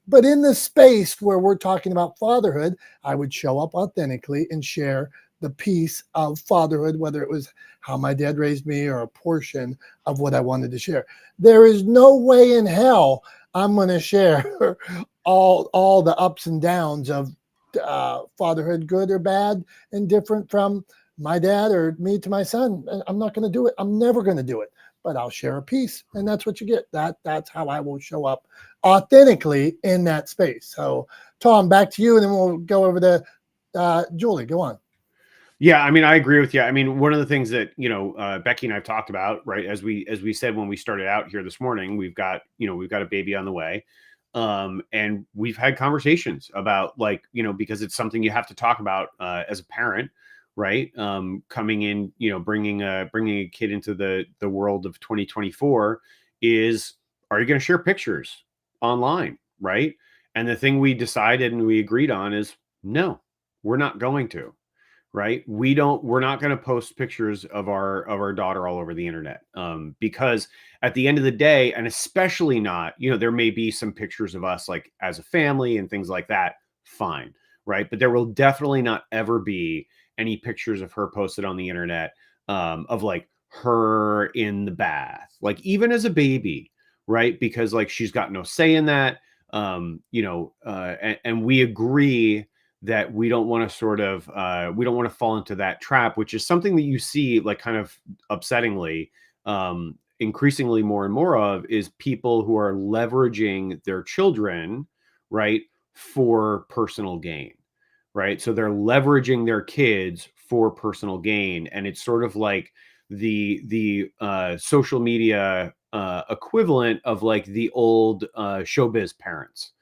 S1: But in the space where we're talking about fatherhood, I would show up authentically and share the piece of fatherhood, whether it was how my dad raised me or a portion of what I wanted to share. There is no way in hell I'm going to share all the ups and downs of fatherhood, good or bad, and different from my dad or me to my son. I'm not going to do it. I'm never going to do it, but I'll share a piece, and that's what you get. That's how I will show up authentically in that space. So Tom, back to you, and then we'll go over to Julie. Go on.
S2: Yeah, I mean, I agree with you. I mean, one of the things that, Becky and I've talked about, right, as we said when we started out here this morning, we've got a baby on the way. And we've had conversations about, like, because it's something you have to talk about as a parent, right? Coming in, bringing a kid into the world of 2024 is, are you going to share pictures online, right? And the thing we decided and we agreed on is, no, we're not going to. Right. We're not going to post pictures of our daughter all over the internet. Because at the end of the day, and especially not, there may be some pictures of us like as a family and things like that. Fine. Right. But there will definitely not ever be any pictures of her posted on the internet of like her in the bath, like even as a baby. Right. Because like she's got no say in that. And we agree that we don't want to we don't want to fall into that trap, which is something that you see like kind of upsettingly, increasingly more and more of, is people who are leveraging their children, right, for personal gain, right? So they're leveraging their kids for personal gain, and it's sort of like the social media equivalent of like the old showbiz parents,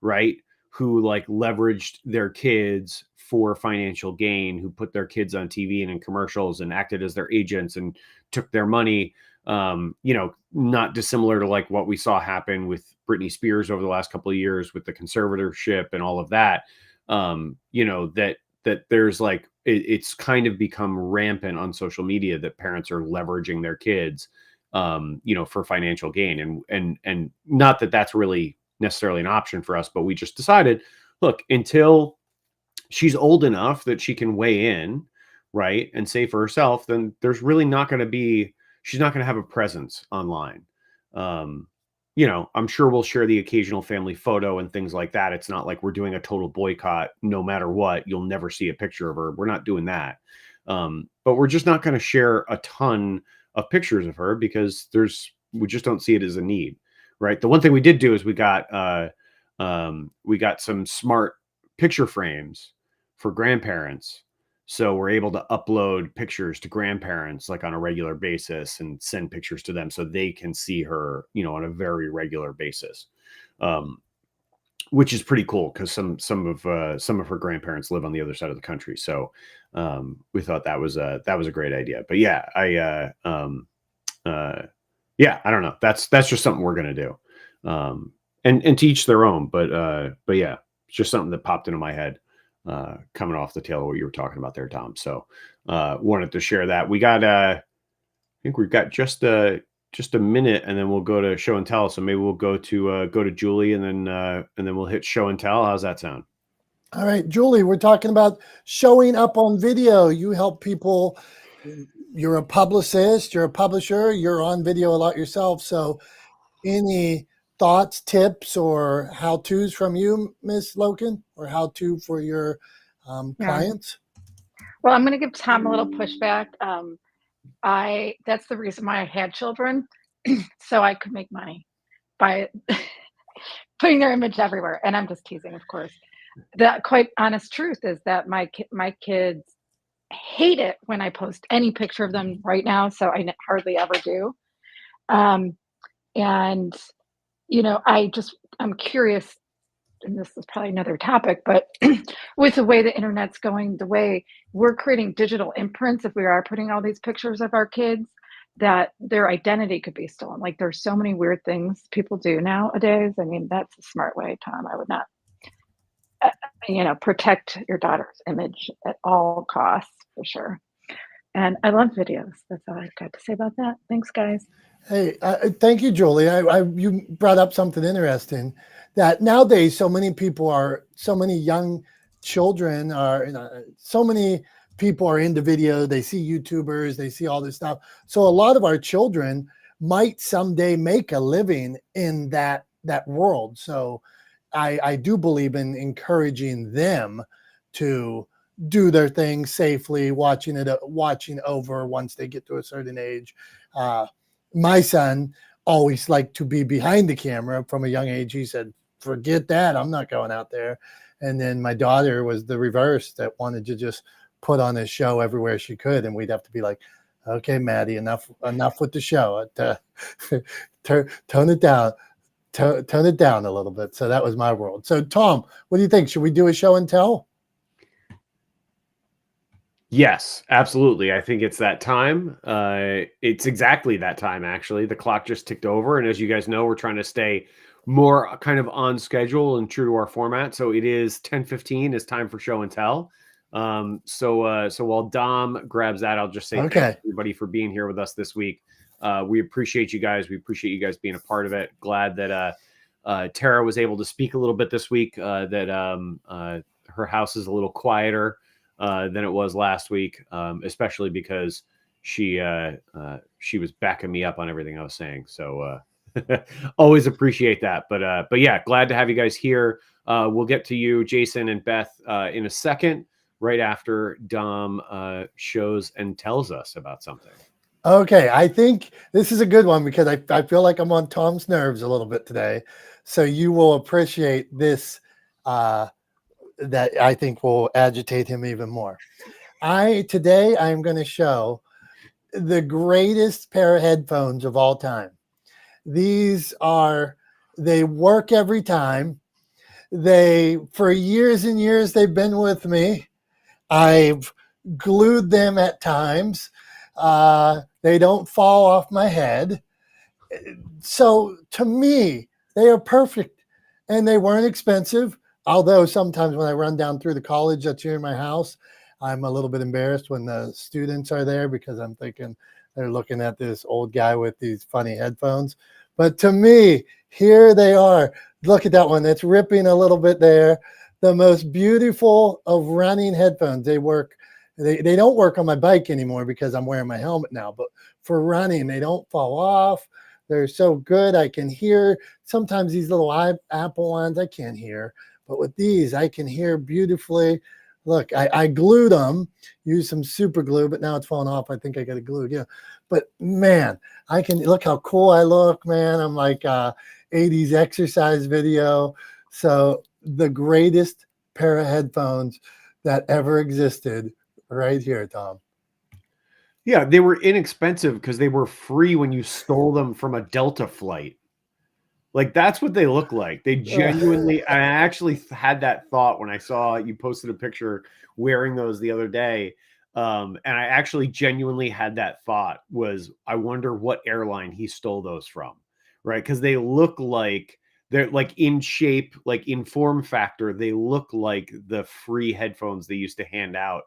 S2: right? Who like leveraged their kids for financial gain, who put their kids on TV and in commercials and acted as their agents and took their money. Not dissimilar to like what we saw happen with Britney Spears over the last couple of years with the conservatorship and all of that. That there's like it's kind of become rampant on social media that parents are leveraging their kids, for financial gain, and not that that's really necessarily an option for us, but we just decided, look, until she's old enough that she can weigh in, right, and say for herself, then there's really not going to be, she's not going to have a presence online. I'm sure we'll share the occasional family photo and things like that. It's not like we're doing a total boycott. No matter what, you'll never see a picture of her. We're not doing that. But we're just not going to share a ton of pictures of her because we just don't see it as a need, right? The one thing we did do is we got some smart picture frames for grandparents. So we're able to upload pictures to grandparents like on a regular basis and send pictures to them so they can see her, on a very regular basis, which is pretty cool because some of her grandparents live on the other side of the country. So we thought that was a great idea. But yeah, I don't know. That's just something we're gonna do, and to each their own. But yeah, it's just something that popped into my head. Coming off the tail of what you were talking about there, Tom. So wanted to share that. We got I think we've got just a minute and then we'll go to show and tell. So maybe we'll go to Julie and then we'll hit show and tell. How's that sound?
S1: All right, Julie, we're talking about showing up on video. You help people. You're a publicist, you're a publisher, you're on video a lot yourself. So any thoughts, tips, or how-tos from you, Miss Loken, or how-to for your clients?
S5: Well, I'm going to give Tom a little pushback. That's the reason why I had children, so I could make money by putting their image everywhere. And I'm just teasing, of course. The quite honest truth is that my kids hate it when I post any picture of them right now, so I hardly ever do. And I'm curious, and this is probably another topic, but with the way the internet's going, the way we're creating digital imprints, if we are putting all these pictures of our kids, that their identity could be stolen. Like there's so many weird things people do nowadays. I mean, that's a smart way, Tom. I would not, protect your daughter's image at all costs, for sure. And I love videos. That's all I've got to say about that. Thanks, guys.
S1: Hey, thank you, Julie. You brought up something interesting that nowadays so many young children so many people are into video. They see YouTubers, they see all this stuff. So a lot of our children might someday make a living in that world. So I do believe in encouraging them to do their thing safely, watching over once they get to a certain age. My son always liked to be behind the camera from a young age. He said, forget that. I'm not going out there. And then my daughter was the reverse, that wanted to just put on a show everywhere she could. And we'd have to be like, okay, Maddie, enough with the show. Tone it down. Tone it down a little bit. So that was my world. So Tom, what do you think? Should we do a show and tell?
S2: Yes, absolutely. I think it's that time. It's exactly that time, actually. The clock just ticked over. And as you guys know, we're trying to stay more kind of on schedule and true to our format. So it is 10:15. It's time for show and tell. So while Dom grabs that, I'll just say thank everybody for being here with us this week. We appreciate you guys. We appreciate you guys being a part of it. Glad that Tara was able to speak a little bit this week, that her house is a little quieter than it was last week, especially because she was backing me up on everything I was saying. So always appreciate that. But yeah, glad to have you guys here. We'll get to you, Jason and Beth, in a second, right after Dom shows and tells us about something.
S1: Okay, I think this is a good one because I feel like I'm on Tom's nerves a little bit today. So you will appreciate this that I think will agitate him even more. Today I'm going to show the greatest pair of headphones of all time. They work every time. For years and years, they've been with me. I've glued them at times. They don't fall off my head. So to me, they are perfect, and they weren't expensive. Although sometimes when I run down through the college that's here in my house, I'm a little bit embarrassed when the students are there because I'm thinking they're looking at this old guy with these funny headphones. But to me, here they are. Look at that one. It's ripping a little bit there. The most beautiful of running headphones. They work. They don't work on my bike anymore because I'm wearing my helmet now. But for running, they don't fall off. They're so good. I can hear. Sometimes these little Apple ones I can't hear. But with these, I can hear beautifully. Look, I glued them, used some super glue, but now it's falling off. I think I got to glue again. But man, I can look how cool I look, man. I'm like 80s exercise video. So the greatest pair of headphones that ever existed right here, Tom.
S2: Yeah, they were inexpensive because they were free when you stole them from a Delta flight. Like, that's what they look like. They genuinely, I actually had that thought when I saw you posted a picture wearing those the other day. And I actually genuinely had that thought was, I wonder what airline he stole those from, right? Because they look like they're like in shape, like in form factor. They look like the free headphones they used to hand out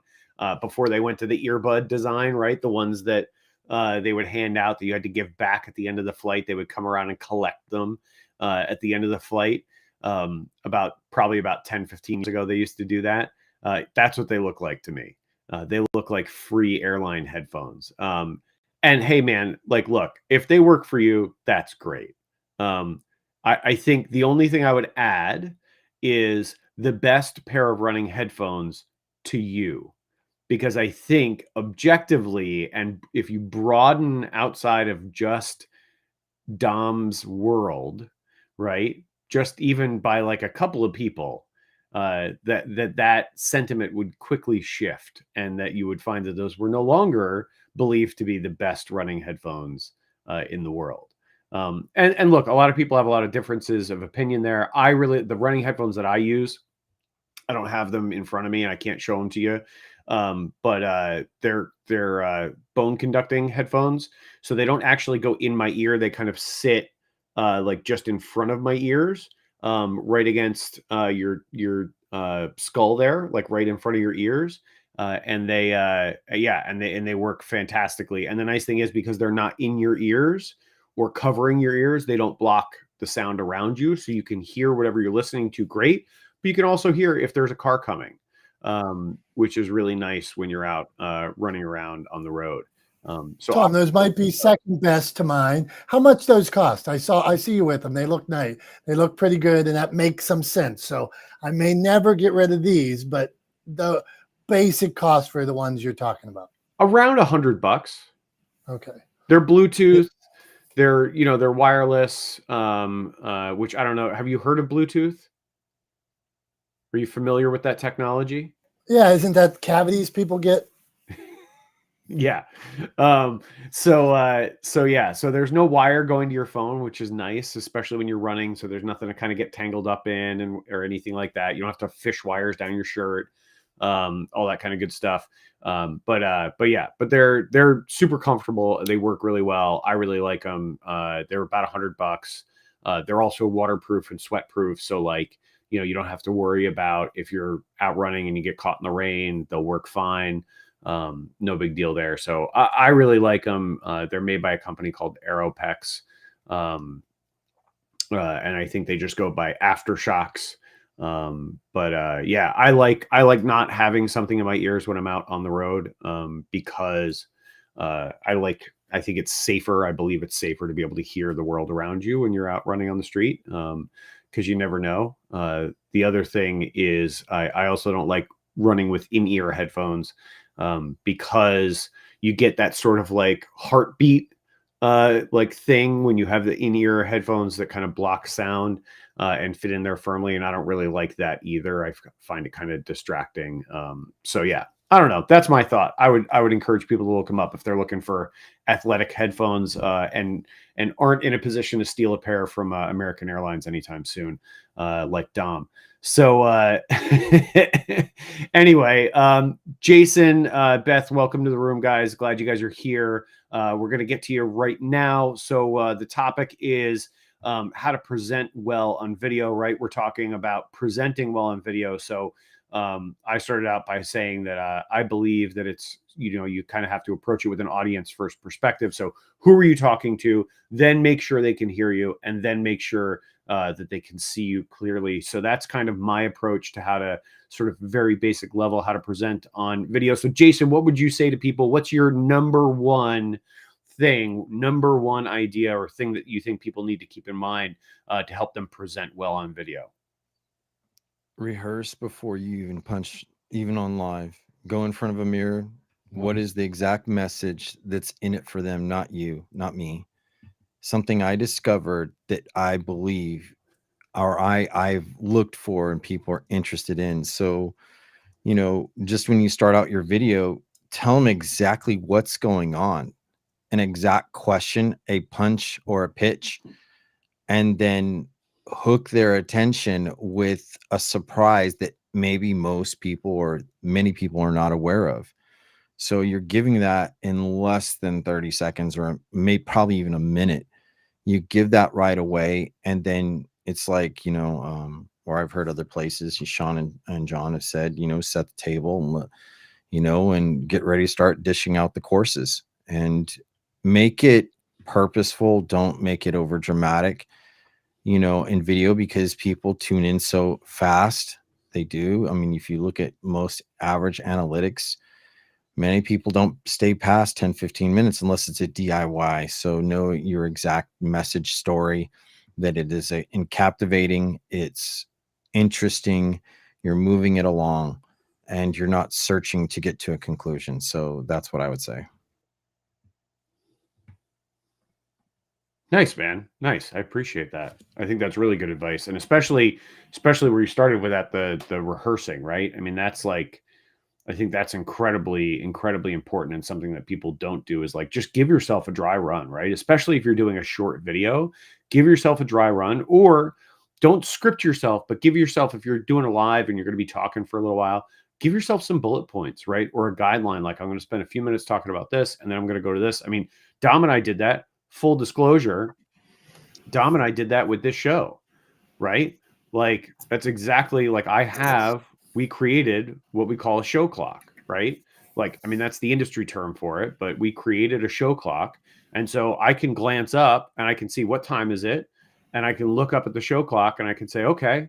S2: before they went to the earbud design, right? The ones that they would hand out that you had to give back at the end of the flight. They would come around and collect them at the end of the flight. Probably about 10, 15 years ago, they used to do that. That's what they look like to me. They look like free airline headphones. And hey, man, like, look, if they work for you, that's great. I think the only thing I would add is the best pair of running headphones to you. Because I think objectively, and if you broaden outside of just Dom's world, right? Just even by like a couple of people, that sentiment would quickly shift, and that you would find that those were no longer believed to be the best running headphones in the world. And look, a lot of people have a lot of differences of opinion there. The running headphones that I use, I don't have them in front of me and I can't show them to you. But they're bone conducting headphones. So they don't actually go in my ear. They kind of sit like just in front of my ears, right against your skull there, like right in front of your ears. And they work fantastically. And the nice thing is, because they're not in your ears or covering your ears, they don't block the sound around you. So you can hear whatever you're listening to great, but you can also hear if there's a car coming, which is really nice when you're out running around on the road. So
S1: Tom, those might be second best to mine. How much those cost? I see you with them. They look nice. They look pretty good, and that makes some sense. So I may never get rid of these, but the basic cost for the ones you're talking about.
S2: Around $100.
S1: Okay.
S2: They're Bluetooth. They're wireless, which I don't know. Have you heard of Bluetooth? Are you familiar with that technology?
S1: Yeah, isn't that cavities people get?
S2: Yeah. So there's no wire going to your phone, which is nice, especially when you're running. So there's nothing to kind of get tangled up in or anything like that. You don't have to fish wires down your shirt, all that kind of good stuff. But they're super comfortable. They work really well. I really like them. They're about $100. They're also waterproof and sweat proof. So like, you don't have to worry about if you're out running and you get caught in the rain, they'll work fine. No big deal there. So I really like them. They're made by a company called Aeropex. And I think they just go by Aftershocks. I like not having something in my ears when I'm out on the road, because I think it's safer. I believe it's safer to be able to hear the world around you when you're out running on the street, because you never know. The other thing is I also don't like running with in-ear headphones, because you get that sort of like heartbeat like thing when you have the in-ear headphones that kind of block sound. and fit in there firmly. And I don't really like that either. I find it kind of distracting. So yeah, I don't know. That's my thought. I would encourage people to look them up if they're looking for athletic headphones and aren't in a position to steal a pair from American Airlines anytime soon, like Dom. So anyway, Jason, Beth, welcome to the room, guys. Glad you guys are here. We're going to get to you right now. So the topic is how to present well on video, right? We're talking about presenting well on video. So I started out by saying that I believe that it's, you kind of have to approach it with an audience first perspective. So who are you talking to? Then make sure they can hear you, and then make sure that they can see you clearly. So that's kind of my approach to how to sort of very basic level, how to present on video. So Jason, what would you say to people? What's your number one idea or thing that you think people need to keep in mind to help them present well on video?
S6: Rehearse before you even punch, even on live. Go in front of a mirror. What is the exact message that's in it for them? Not you, not me. Something I discovered that I believe, or I've looked for and people are interested in. So, just when you start out your video, tell them exactly what's going on, an exact question, a punch or a pitch, and then hook their attention with a surprise that maybe most people or many people are not aware of. So you're giving that in less than 30 seconds or probably even a minute. You give that right away. And then it's like, or I've heard other places, Sean and John have said, set the table and, and get ready to start dishing out the courses and make it purposeful. Don't make it over dramatic, in video, because people tune in so fast. They do. I mean, if you look at most average analytics, many people don't stay past 10, 15 minutes unless it's a DIY. So know your exact message story, that it is captivating, it's interesting, you're moving it along, and you're not searching to get to a conclusion. So that's what I would say.
S2: Nice, man. Nice. I appreciate that. I think that's really good advice. And especially where you started with that, the rehearsing, right? I mean, that's like, I think that's incredibly, incredibly important, and something that people don't do is like, just give yourself a dry run, right? Especially if you're doing a short video, give yourself a dry run, or don't script yourself, but give yourself, if you're doing a live and you're going to be talking for a little while, give yourself some bullet points, right? Or a guideline. Like, I'm going to spend a few minutes talking about this, and then I'm going to go to this. I mean, Dom and I did that. Full disclosure, Dom and I did that with this show, right? Like, that's exactly like we created what we call a show clock, right? Like, I mean, that's the industry term for it, but we created a show clock. And so I can glance up and I can see what time is it. And I can look up at the show clock and I can say, okay,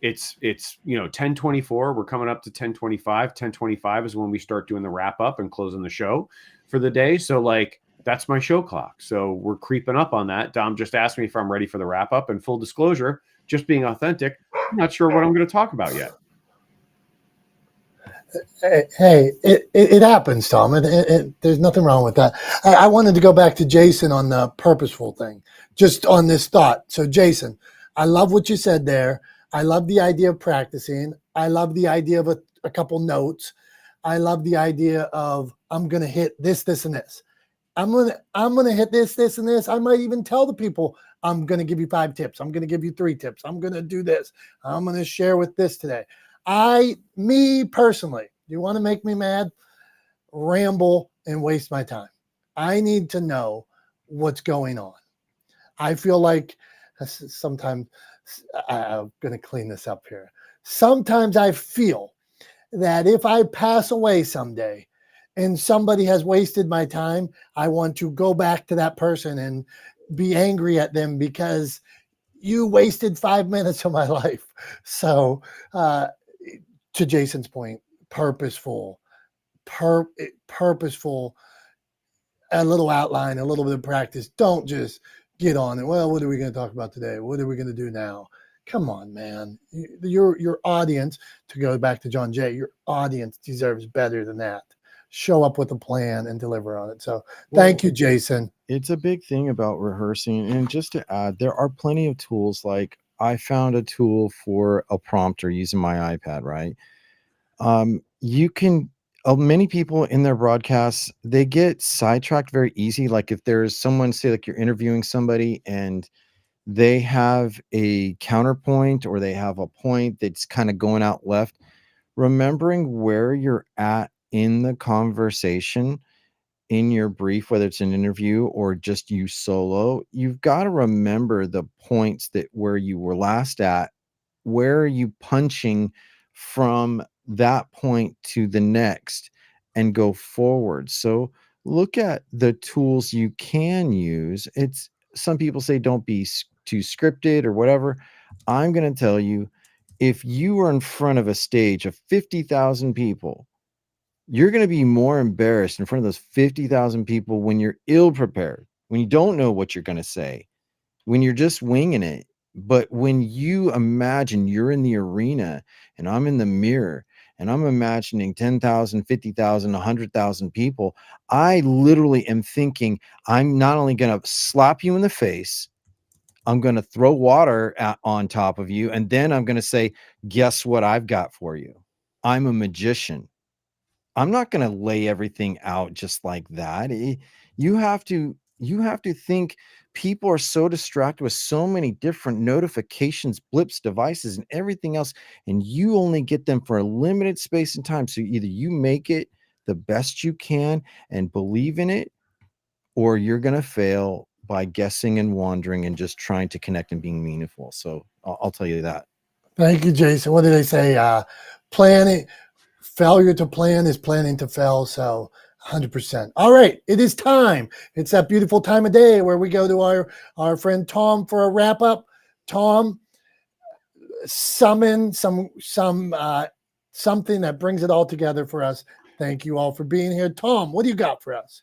S2: it's 10:24. We're coming up to 10:25. 10:25 is when we start doing the wrap up and closing the show for the day. So like, that's my show clock. So we're creeping up on that. Dom just asked me if I'm ready for the wrap up, and full disclosure, just being authentic, I'm not sure what I'm going to talk about yet.
S1: Hey, it happens, Tom. There's nothing wrong with that. I wanted to go back to Jason on the purposeful thing, just on this thought. So Jason, I love what you said there. I love the idea of practicing. I love the idea of a couple notes. I love the idea of, I'm going to hit this, this, and this. I'm gonna hit this, this, and this. I might even tell the people, I'm gonna give you 5 tips. I'm gonna give you 3 tips. I'm gonna do this. I'm gonna share with this today. Me personally, you want to make me mad? Ramble and waste my time. I need to know what's going on. I feel like sometimes I'm gonna clean this up here. Sometimes I feel that if I pass away someday, and somebody has wasted my time, I want to go back to that person and be angry at them because you wasted 5 minutes of my life. So to Jason's point, purposeful, a little outline, a little bit of practice. Don't just get on it. Well, what are we going to talk about today? What are we going to do now? Come on, man. Your audience, to go back to John Jay, your audience deserves better than that. Show up with a plan and deliver on it. So thank you, Jason.
S6: It's a big thing about rehearsing. And just to add, there are plenty of tools. Like, I found a tool for a prompter using my iPad, right? You can, many people in their broadcasts, they get sidetracked very easy. Like if there's someone, say like you're interviewing somebody and they have a counterpoint or they have a point that's kind of going out left, remembering where you're at in the conversation in your brief, whether it's an interview or just you solo, you've got to remember the points that where you were last at, where are you punching from that point to the next and go forward. So look at the tools you can use. It's, some people say don't be too scripted or whatever. I'm going to tell you, if you are in front of a stage of 50,000 people, you're going to be more embarrassed in front of those 50,000 people when you're ill prepared, when you don't know what you're going to say, when you're just winging it. But when you imagine you're in the arena and I'm in the mirror and I'm imagining 10,000, 50,000, 100,000 people, I literally am thinking I'm not only going to slap you in the face, I'm going to throw water on top of you. And then I'm going to say, guess what I've got for you? I'm a magician. I'm not going to lay everything out just like that. You have to think. People are so distracted with so many different notifications, blips, devices, and everything else, and you only get them for a limited space and time. So either you make it the best you can and believe in it, or you're going to fail by guessing and wandering and just trying to connect and being meaningful. So I'll tell you that.
S1: Thank you, Jason. What did they say? Planning, failure to plan is planning to fail. So 100%. All right, it is time. It's that beautiful time of day where we go to our friend Tom for a wrap up. Tom, summon something that brings it all together for us. Thank you all for being here. Tom, what do you got for us?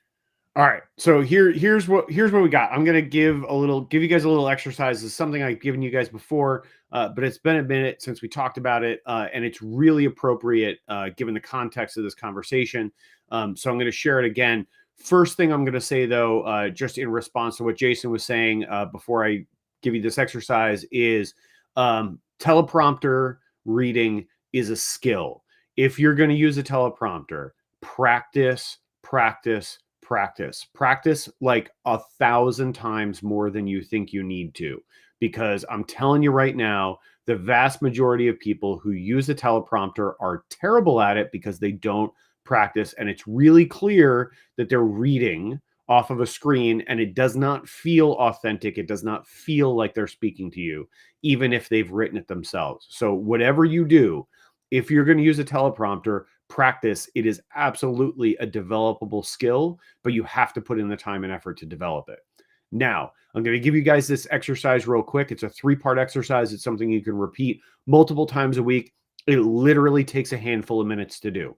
S2: All right. So here's what we got. I'm gonna give you guys a little exercise. It's something I've given you guys before, but it's been a minute since we talked about it, and it's really appropriate given the context of this conversation. So I'm gonna share it again. First thing I'm gonna say though, just in response to what Jason was saying before I give you this exercise, is teleprompter reading is a skill. If you're going to use a teleprompter, practice like 1,000 times more than you think you need to, because I'm telling you right now, the vast majority of people who use a teleprompter are terrible at it because they don't practice, and it's really clear that they're reading off of a screen and it does not feel authentic. It does not feel like they're speaking to you, even if they've written it themselves. So whatever you do, if you're going to use a teleprompter, practice. It is absolutely a developable skill, but you have to put in the time and effort to develop it. Now, I'm going to give you guys this exercise real quick. It's a 3-part exercise. It's something you can repeat multiple times a week. It literally takes a handful of minutes to do.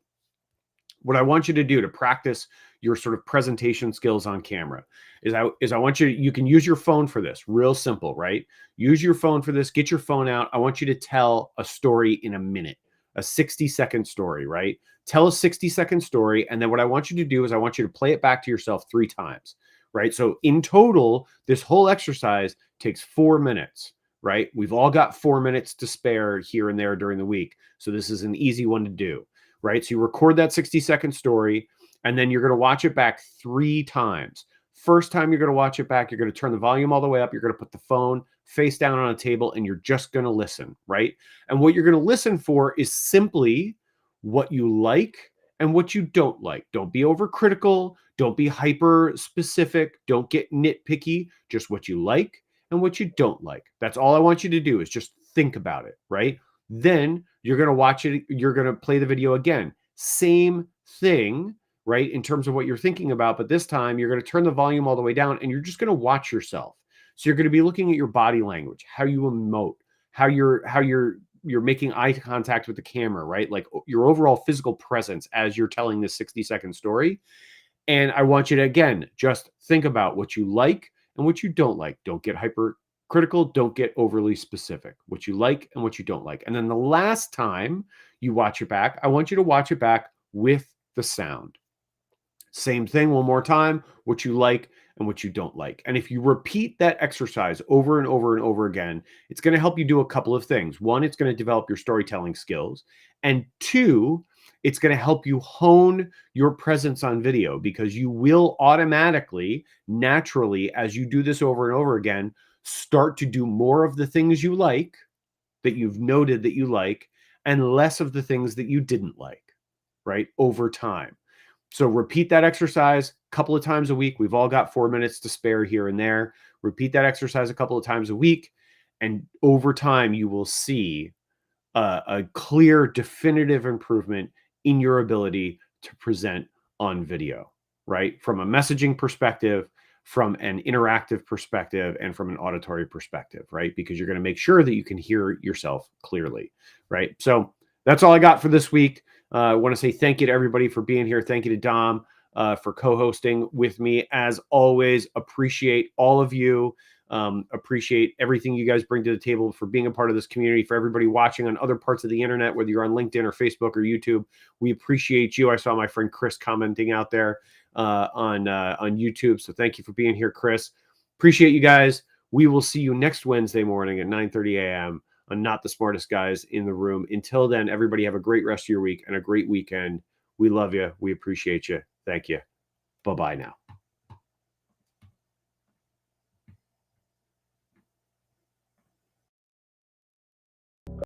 S2: What I want you to do to practice your sort of presentation skills on camera is I want you can use your phone for this. Real simple, right? Use your phone for this. Get your phone out. I want you to tell a story in a minute. A 60-second story, right? Tell a 60-second story. And then what I want you to do is I want you to play it back to yourself 3 times, right? So in total, this whole exercise takes 4 minutes, right? We've all got 4 minutes to spare here and there during the week. So this is an easy one to do, right? So you record that 60-second story, and then you're going to watch it back 3 times. First time you're going to watch it back, you're going to turn the volume all the way up. You're going to put the phone face down on a table, and you're just going to listen, right? And what you're going to listen for is simply what you like and what you don't like. Don't be overcritical. Don't be hyper specific. Don't get nitpicky. Just what you like and what you don't like. That's all I want you to do, is just think about it, right? Then you're going to watch it. You're going to play the video again. Same thing, right? In terms of what you're thinking about, but this time you're going to turn the volume all the way down and you're just going to watch yourself. So you're going to be looking at your body language, how you emote, how you're making eye contact with the camera, right? Like your overall physical presence as you're telling this 60-second story. And I want you to, again, just think about what you like and what you don't like. Don't get hypercritical. Don't get overly specific. What you like and what you don't like. And then the last time you watch it back, I want you to watch it back with the sound. Same thing one more time, what you like and what you don't like. And if you repeat that exercise over and over and over again, it's going to help you do a couple of things. One, it's going to develop your storytelling skills. And two, it's going to help you hone your presence on video, because you will automatically, naturally, as you do this over and over again, start to do more of the things you like, that you've noted that you like, and less of the things that you didn't like, right? Over time. So repeat that exercise a couple of times a week. We've all got 4 minutes to spare here and there. Repeat that exercise a couple of times a week. And over time, you will see a clear, definitive improvement in your ability to present on video, right? From a messaging perspective, from an interactive perspective, and from an auditory perspective, right? Because you're going to make sure that you can hear yourself clearly, right? So that's all I got for this week. I want to say thank you to everybody for being here. Thank you to Dom for co-hosting with me. As always, appreciate all of you. Appreciate everything you guys bring to the table, for being a part of this community, for everybody watching on other parts of the internet, whether you're on LinkedIn or Facebook or YouTube. We appreciate you. I saw my friend Chris commenting out there on YouTube. So thank you for being here, Chris. Appreciate you guys. We will see you next Wednesday morning at 9:30 a.m. on Not the Smartest Guys in the Room. Until then, everybody have a great rest of your week and a great weekend. We love you. We appreciate you. Thank you. Bye-bye now.